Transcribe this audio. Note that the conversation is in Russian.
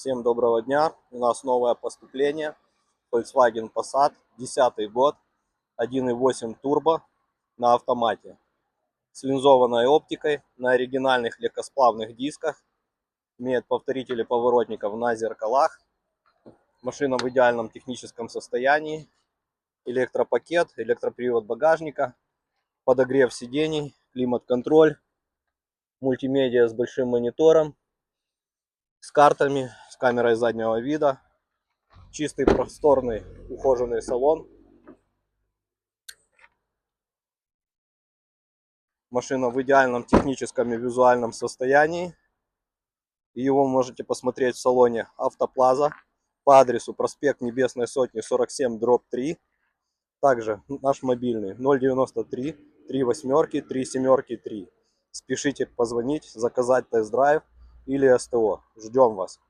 Всем доброго дня. У нас новое поступление. Volkswagen Passat, 10 год, 1.8 турбо на автомате. С линзованной оптикой, на оригинальных легкосплавных дисках. Имеет повторители поворотников на зеркалах. Машина в идеальном техническом состоянии. Электропакет, электропривод багажника, подогрев сидений, климат-контроль, мультимедиа с большим монитором, с картами, с камерой заднего вида, чистый, просторный, ухоженный салон. Машина в идеальном техническом и визуальном состоянии. Его можете посмотреть в салоне Автоплаза по адресу проспект Небесной Сотни 47/3. Также наш мобильный 093 38 37 3. Спешите позвонить, заказать тест-драйв или СТО. Ждем вас.